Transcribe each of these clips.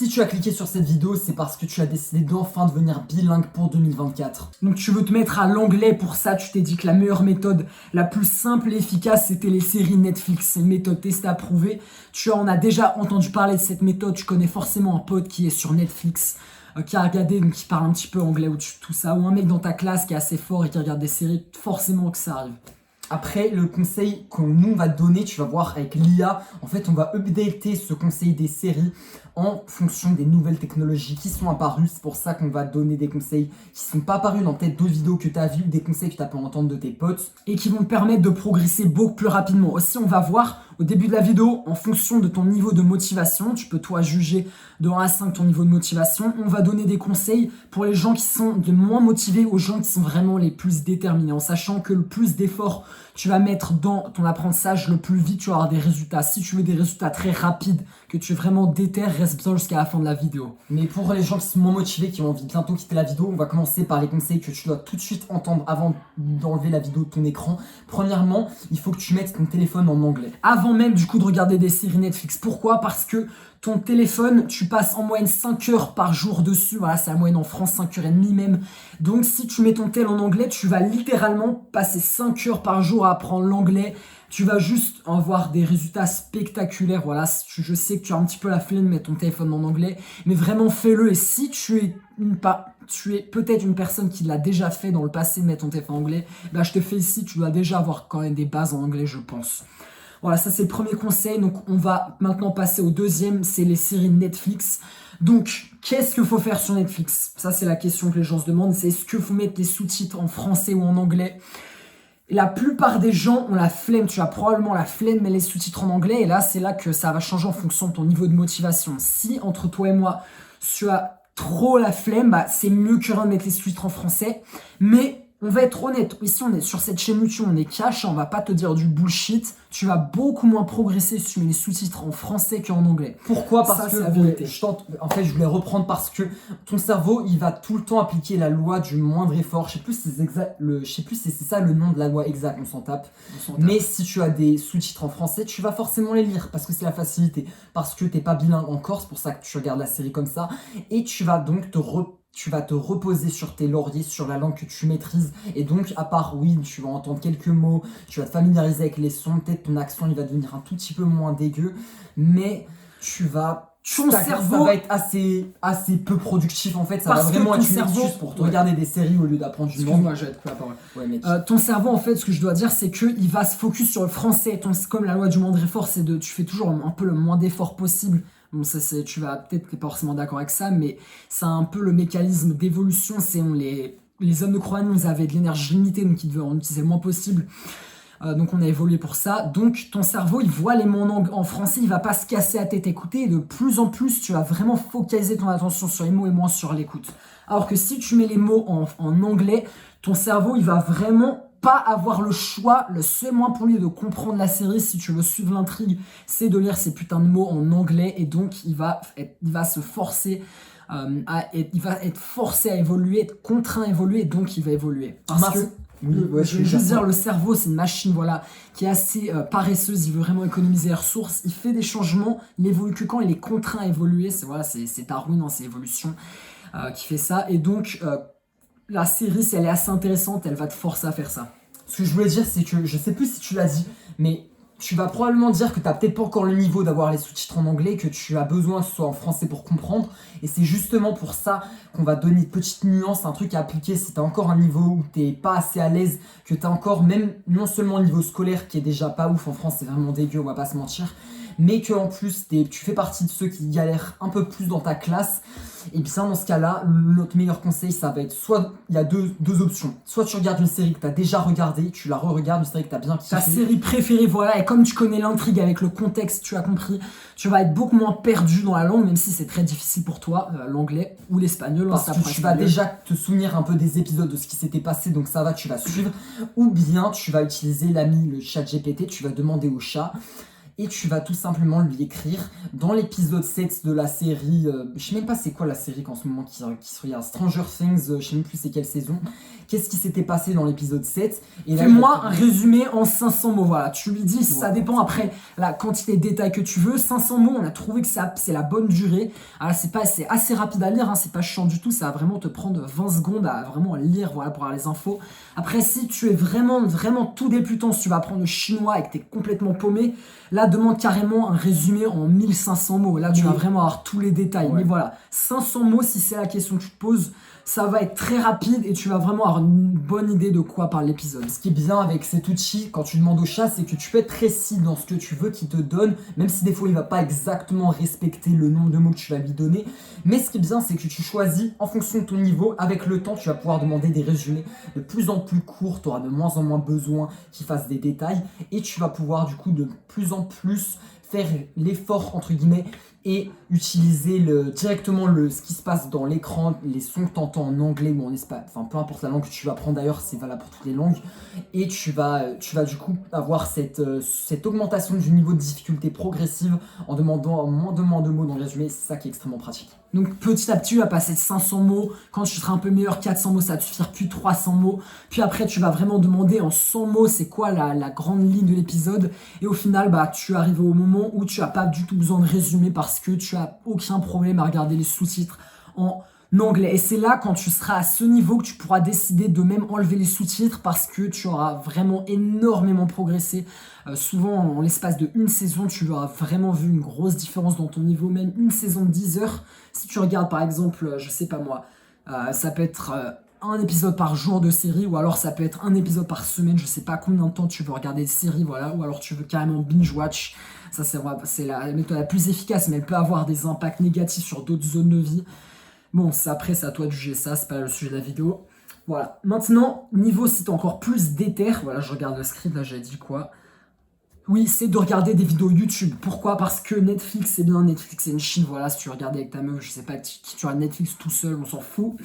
Si tu as cliqué sur cette vidéo, c'est parce que tu as décidé d'enfin devenir bilingue pour 2024. Donc tu veux te mettre à l'anglais, pour ça tu t'es dit que la meilleure méthode, la plus simple et efficace, c'était les séries Netflix. C'est une méthode testée, approuvée. Tu en as déjà entendu parler de cette méthode, tu connais forcément un pote qui est sur Netflix, qui a regardé, donc qui parle un petit peu anglais ou tout ça, ou un mec dans ta classe qui est assez fort et qui regarde des séries, forcément que ça arrive. Après, le conseil qu'on nous va te donner, tu vas voir avec l'IA, en fait, on va updater ce conseil des séries en fonction des nouvelles technologies qui sont apparues. C'est pour ça qu'on va te donner des conseils qui ne sont pas apparus dans peut-être d'autres vidéos que tu as vues, des conseils que tu as pu entendre de tes potes et qui vont te permettre de progresser beaucoup plus rapidement. Aussi, on va voir au début de la vidéo, en fonction de ton niveau de motivation, tu peux toi juger de 1 à 5 ton niveau de motivation. On va donner des conseils pour les gens qui sont de moins motivés aux gens qui sont vraiment les plus déterminés, en sachant que le plus d'efforts tu vas mettre dans ton apprentissage, le plus vite tu vas avoir des résultats. Si tu veux des résultats très rapides, que tu es vraiment déter, reste bien jusqu'à la fin de la vidéo. Mais pour les gens qui sont moins motivés, qui ont envie de bientôt quitter la vidéo, on va commencer par les conseils que tu dois tout de suite entendre avant d'enlever la vidéo de ton écran. Premièrement, il faut que tu mettes ton téléphone en anglais. Avant même du coup de regarder des séries Netflix. Pourquoi ? Parce que ton téléphone, tu passes en moyenne 5 heures par jour dessus. Voilà, c'est la moyenne en France, 5h30 même. Donc si tu mets ton tel en anglais, tu vas littéralement passer 5 heures par jour à apprendre l'anglais. Tu vas juste avoir des résultats spectaculaires. Voilà, je sais que tu as un petit peu la flemme de mettre ton téléphone en anglais, mais vraiment fais-le. Et si tu es peut-être une personne qui l'a déjà fait dans le passé, mettre ton téléphone en anglais, bah je te félicite, tu dois déjà avoir quand même des bases en anglais, je pense. Voilà, ça c'est le premier conseil. Donc on va maintenant passer au deuxième, c'est les séries Netflix. Donc, qu'est-ce qu'il faut faire sur Netflix ? Ça c'est la question que les gens se demandent, c'est est-ce qu'il faut mettre les sous-titres en français ou en anglais ? La plupart des gens ont la flemme, tu as probablement la flemme de mettre les sous-titres en anglais, et là c'est là que ça va changer en fonction de ton niveau de motivation. Si entre toi et moi, tu as trop la flemme, bah, c'est mieux que rien de mettre les sous-titres en français, mais on va être honnête, ici on est sur cette chaîne YouTube, on est cash, on va pas te dire du bullshit, tu vas beaucoup moins progresser si tu mets les sous-titres en français qu'en anglais. Pourquoi ? Parce que c'est la vérité. Je voulais reprendre parce que ton cerveau, il va tout le temps appliquer la loi du moindre effort. Je sais plus si c'est ça le nom de la loi exacte, on s'en tape. Mais si tu as des sous-titres en français, tu vas forcément les lire parce que c'est la facilité, parce que t'es pas bilingue encore, c'est pour ça que tu regardes la série comme ça, et tu vas donc tu vas te reposer sur tes lauriers, sur la langue que tu maîtrises. Et donc, à part, oui, tu vas entendre quelques mots, tu vas te familiariser avec les sons, peut-être ton accent, il va devenir un tout petit peu moins dégueu, mais ton cerveau, ça va être assez peu productif en fait. Ça va vraiment être une excuse pour te regarder des séries au lieu d'apprendre une langue. Excuse-moi, je vais te couper la parole. Ouais, mec. Ton cerveau, en fait, ce que je dois dire, c'est qu'il va se focus sur le français. Comme la loi du moindre effort, tu fais toujours un peu le moins d'efforts possible. Bon, tu vas peut-être pas forcément d'accord avec ça, mais c'est un peu le mécanisme d'évolution. Les hommes de Cro-Magnon, ils avaient de l'énergie limitée, donc ils devaient en utiliser le moins possible. Donc on a évolué pour ça. Donc ton cerveau, il voit les mots en français, il va pas se casser la tête à écouter. Et de plus en plus, tu vas vraiment focaliser ton attention sur les mots et moins sur l'écoute. Alors que si tu mets les mots en anglais, ton cerveau, il va vraiment pas avoir le choix. Le seul moyen pour lui de comprendre la série, si tu veux suivre l'intrigue, c'est de lire ces putains de mots en anglais. Et donc il va se forcer il va être forcé à évoluer, être contraint à évoluer, et donc il va évoluer. Parce que je veux juste dire, le cerveau, c'est une machine, voilà, qui est assez paresseuse, il veut vraiment économiser les ressources, il fait des changements, il évolue que quand il est contraint à évoluer, c'est Darwin, c'est l'évolution qui fait ça, et donc la série, si elle est assez intéressante, elle va te forcer à faire ça. Ce que je voulais dire, c'est que, je sais plus si tu l'as dit, mais tu vas probablement dire que tu n'as peut-être pas encore le niveau d'avoir les sous-titres en anglais, que tu as besoin que ce soit en français pour comprendre. Et c'est justement pour ça qu'on va donner une petite nuance, un truc à appliquer si tu as encore un niveau où tu n'es pas assez à l'aise, que tu as encore même non seulement le niveau scolaire qui est déjà pas ouf en France, c'est vraiment dégueu, on va pas se mentir, mais que en plus tu fais partie de ceux qui galèrent un peu plus dans ta classe. Et bien dans ce cas-là, notre meilleur conseil, ça va être soit, il y a deux options. Soit tu regardes une série que tu as déjà regardée, tu la re-regardes, une série que tu as bien kiffé. Ta série préférée, voilà, et comme tu connais l'intrigue avec le contexte, tu as compris, tu vas être beaucoup moins perdu dans la langue, même si c'est très difficile pour toi, l'anglais ou l'espagnol. Parce que tu vas déjà te souvenir un peu des épisodes de ce qui s'était passé, donc ça va, tu vas suivre. Ou bien tu vas utiliser l'ami, le chat GPT, tu vas demander au chat. et tu vas tout simplement lui écrire dans l'épisode 7 de la série, je sais même pas c'est quoi la série qu'en ce moment qui se regarde, Stranger Things, je sais même plus c'est quelle saison, qu'est-ce qui s'était passé dans l'épisode 7, et là, fais-moi un résumé en 500 mots, voilà, tu lui dis, ça dépend après la quantité de détails que tu veux, 500 mots, on a trouvé que c'est la bonne durée, alors c'est assez rapide à lire, hein, c'est pas chiant du tout, ça va vraiment te prendre 20 secondes à vraiment lire, voilà, pour avoir les infos. Après, si tu es vraiment tout débutant, si tu vas apprendre le chinois et que t'es complètement paumé, là, demande carrément un résumé en 1500 mots. Là, tu vas vraiment avoir tous les détails. Ouais. Mais voilà, 500 mots, si c'est la question que tu te poses, ça va être très rapide et tu vas vraiment avoir une bonne idée de quoi parle l'épisode. Ce qui est bien avec cet outil, quand tu demandes au chat, c'est que tu peux être précis dans ce que tu veux qu'il te donne, même si des fois il va pas exactement respecter le nombre de mots que tu vas lui donner. Mais ce qui est bien, c'est que tu choisis en fonction de ton niveau. Avec le temps, tu vas pouvoir demander des résumés de plus en plus courts, tu auras de moins en moins besoin qu'il fasse des détails et tu vas pouvoir du coup de plus en plus faire l'effort entre guillemets et utiliser directement ce qui se passe dans l'écran, les sons que tu entends en anglais ou en espagnol, enfin peu importe la langue que tu vas prendre d'ailleurs, c'est valable pour toutes les langues, et tu vas du coup avoir cette augmentation du niveau de difficulté progressive en demandant moins de mots dans le résumé, c'est ça qui est extrêmement pratique. Donc petit à petit, tu vas passer de 500 mots, quand tu seras un peu meilleur, 400 mots, ça va te suffire, plus 300 mots, puis après tu vas vraiment demander en 100 mots c'est quoi la grande ligne de l'épisode, et au final tu arrives au moment où tu n'as pas du tout besoin de résumer parce que tu n'as aucun problème à regarder les sous-titres en anglais. Et c'est là, quand tu seras à ce niveau, que tu pourras décider de même enlever les sous-titres parce que tu auras vraiment énormément progressé. Souvent, en l'espace de une saison, tu auras vraiment vu une grosse différence dans ton niveau, même une saison de 10 heures. Si tu regardes par exemple, je sais pas moi, ça peut être un épisode par jour de série, ou alors ça peut être un épisode par semaine, je sais pas combien de temps tu veux regarder des séries, voilà, ou alors tu veux carrément binge-watch. Ça, c'est la méthode la plus efficace, mais elle peut avoir des impacts négatifs sur d'autres zones de vie. Bon, après, c'est à toi de juger ça, c'est pas le sujet de la vidéo. Voilà. Maintenant, niveau si t'es encore plus déter, voilà, je regarde le script, là, j'avais dit quoi. Oui, c'est de regarder des vidéos YouTube. Pourquoi? Parce que Netflix, c'est bien, Netflix, c'est une Chine, voilà, si tu regardais avec ta meuf, je sais pas qui tu as Netflix tout seul, on s'en fout.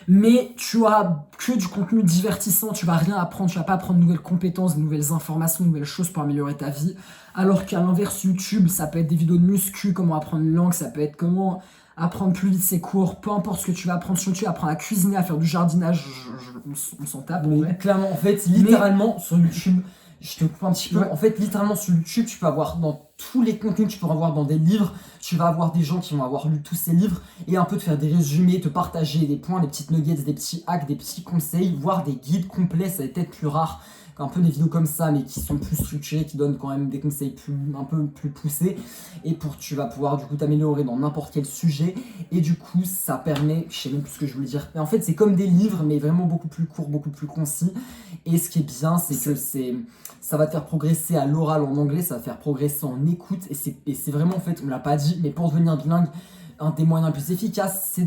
Mais tu auras que du contenu divertissant, tu vas rien apprendre, tu vas pas apprendre de nouvelles compétences, de nouvelles informations, de nouvelles choses pour améliorer ta vie. Alors qu'à l'inverse, YouTube, ça peut être des vidéos de muscu, comment apprendre une langue, ça peut être comment apprendre plus vite ses cours, peu importe ce que tu vas apprendre sur YouTube, apprendre à cuisiner, à faire du jardinage, on s'en tape. Oui, ouais. Clairement, en fait, littéralement, sur YouTube, je te coupe un petit peu, en fait, littéralement sur YouTube, tu peux avoir dans tous les contenus que tu peux avoir dans des livres, tu vas avoir des gens qui vont avoir lu tous ces livres et un peu te faire des résumés, te partager des points, des petites nuggets, des petits hacks, des petits conseils, voire des guides complets, ça va être plus rare. Un peu des vidéos comme ça, mais qui sont plus structurées, qui donnent quand même des conseils un peu plus poussés, et tu vas pouvoir du coup t'améliorer dans n'importe quel sujet, et du coup ça permet, je sais même plus ce que je voulais dire, mais en fait c'est comme des livres, mais vraiment beaucoup plus courts, beaucoup plus concis, et ce qui est bien, c'est que ça va te faire progresser à l'oral en anglais, ça va te faire progresser en écoute, et c'est vraiment, en fait, on l'a pas dit, mais pour devenir bilingue, un des moyens les plus efficaces, c'est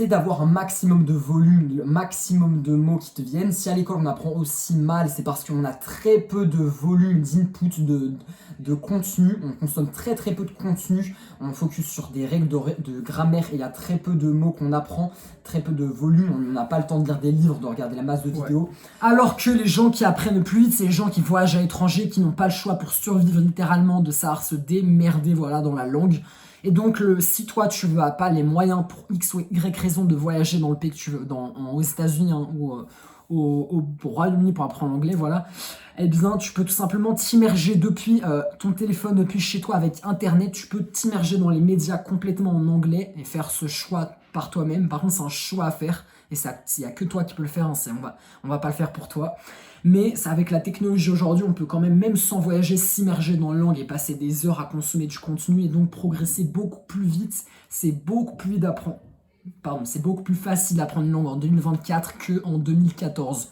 d'avoir un maximum de volume, le maximum de mots qui te viennent. Si à l'école on apprend aussi mal, c'est parce qu'on a très peu de volume, d'input, de contenu. On consomme très peu de contenu. On focus sur des règles de grammaire et il y a très peu de mots qu'on apprend, très peu de volume. On n'a pas le temps de lire des livres, de regarder la masse de vidéos. Alors que les gens qui apprennent le plus vite, c'est les gens qui voyagent à l'étranger, qui n'ont pas le choix pour survivre littéralement de savoir se démerder, voilà, dans la langue. Et donc, si toi, tu n'as pas les moyens pour X ou Y raison de voyager dans le pays que tu veux, aux États-Unis ou au Royaume-Uni pour apprendre l'anglais, voilà, eh bien, tu peux tout simplement t'immerger depuis ton téléphone, depuis chez toi avec Internet. Tu peux t'immerger dans les médias complètement en anglais et faire ce choix par toi-même. Par contre, c'est un choix à faire et il n'y a que toi qui peux le faire. Hein, on va pas le faire pour toi. Mais avec la technologie aujourd'hui, on peut quand même sans voyager, s'immerger dans la langue et passer des heures à consommer du contenu et donc progresser beaucoup plus vite. C'est beaucoup plus facile d'apprendre une langue en 2024 qu'en 2014.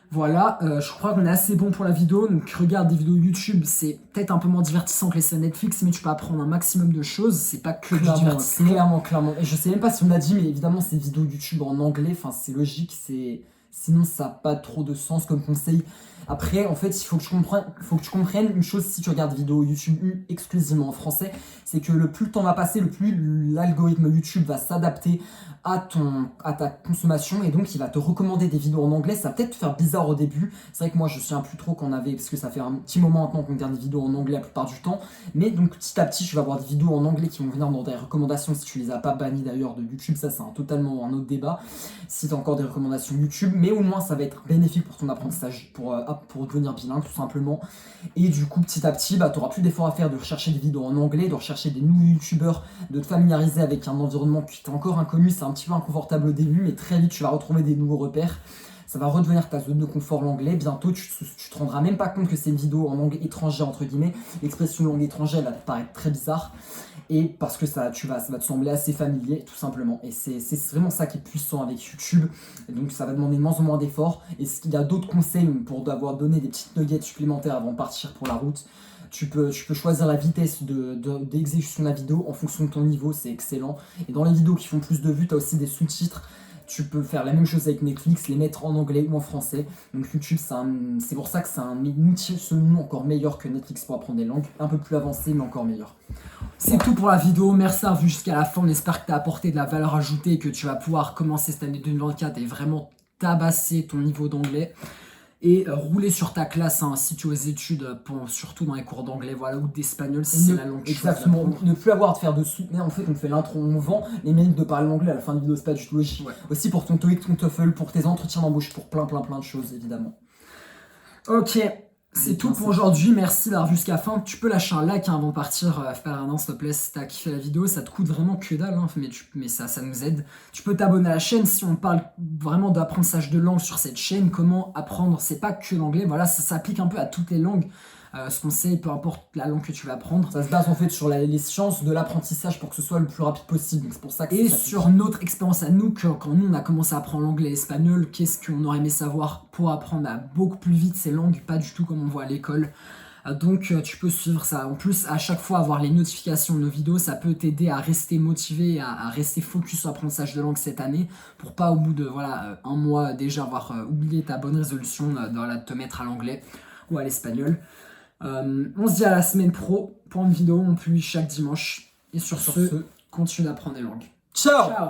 Voilà, je crois qu'on est assez bon pour la vidéo. Donc regarde des vidéos YouTube, c'est peut-être un peu moins divertissant que les séries Netflix, mais tu peux apprendre un maximum de choses. C'est pas que du divertissement. Clairement. Et je sais même pas si on l'a dit, mais évidemment, ces vidéos YouTube en anglais, enfin, c'est logique, c'est Sinon, ça n'a pas trop de sens comme conseil. Après, en fait, il faut que tu comprennes une chose si tu regardes des vidéos YouTube exclusivement en français, c'est que le plus le temps va passer, le plus l'algorithme YouTube va s'adapter à ta consommation et donc il va te recommander des vidéos en anglais. Ça va peut-être te faire bizarre au début. C'est vrai que moi, je me souviens plus trop qu'on avait, parce que ça fait un petit moment maintenant qu'on regarde des vidéos en anglais la plupart du temps. Mais donc, petit à petit, tu vas avoir des vidéos en anglais qui vont venir dans des recommandations si tu les as pas bannies d'ailleurs de YouTube. Ça, c'est totalement un autre débat. Si tu as encore des recommandations YouTube, mais au moins, ça va être bénéfique pour ton apprentissage, pour devenir bilingue tout simplement. Et du coup, petit à petit, tu n'auras plus d'efforts à faire de rechercher des vidéos en anglais, de rechercher des nouveaux youtubeurs, de te familiariser avec un environnement qui t'est encore inconnu. C'est un petit peu inconfortable au début, mais très vite, tu vas retrouver des nouveaux repères. Ça va redevenir ta zone de confort l'anglais. Bientôt, tu te rendras même pas compte que c'est une vidéo en langue étrangère, entre guillemets. L'expression langue étrangère, elle va te paraître très bizarre. Et parce que ça va te sembler assez familier, tout simplement. Et c'est vraiment ça qui est puissant avec YouTube. Et donc, ça va demander de moins en moins d'efforts. Et s'il y a d'autres conseils pour avoir donné des petites nuggets supplémentaires avant de partir pour la route, tu peux choisir la vitesse d'exécution de la vidéo en fonction de ton niveau, c'est excellent. Et dans les vidéos qui font plus de vues, tu as aussi des sous-titres. Tu peux faire la même chose avec Netflix, les mettre en anglais ou en français. Donc YouTube, c'est pour ça que c'est un outil selon nous encore meilleur que Netflix pour apprendre des langues. Un peu plus avancé, mais encore meilleur. C'est tout pour la vidéo, merci d'avoir vu jusqu'à la fin, on espère que tu as apporté de la valeur ajoutée et que tu vas pouvoir commencer cette année 2024 et vraiment tabasser ton niveau d'anglais. Et rouler sur ta classe si tu es aux études, surtout dans les cours d'anglais ou d'espagnol, si c'est la langue que tu choisis exactement, d'apprendre. ne plus avoir de faire de soutenir. En fait, on fait l'intro, on vend les mérites de parler l'anglais à la fin de vidéo, c'est pas du tout logique. Ouais. Aussi pour ton TOEIC, ton TOEFL, pour tes entretiens d'embauche, pour plein de choses évidemment. Ok, c'est tout pour aujourd'hui, merci d'avoir vu jusqu'à la fin. Tu peux lâcher un like avant de partir, faire un s'il te plaît, si t'as kiffé la vidéo, ça te coûte vraiment que dalle, mais ça nous aide. Tu peux t'abonner à la chaîne si on parle vraiment d'apprentissage de langue sur cette chaîne, comment apprendre, c'est pas que l'anglais, voilà, ça s'applique un peu à toutes les langues. Ce qu'on sait, peu importe la langue que tu vas apprendre. Ça se base en fait sur les sciences de l'apprentissage pour que ce soit le plus rapide possible. Donc c'est pour ça que et sur notre expérience à nous, que quand nous on a commencé à apprendre l'anglais et l'espagnol, qu'est-ce qu'on aurait aimé savoir pour apprendre à beaucoup plus vite ces langues, pas du tout comme on voit à l'école. Donc tu peux suivre ça. En plus, à chaque fois avoir les notifications de nos vidéos, ça peut t'aider à rester motivé, à rester focus sur l'apprentissage de langue cette année, pour pas au bout de un mois déjà avoir oublié ta bonne résolution de te mettre à l'anglais ou à l'espagnol. On se dit à la semaine pro pour une vidéo, on publie chaque dimanche. Et sur ce, continue d'apprendre des langues. Ciao. Ciao.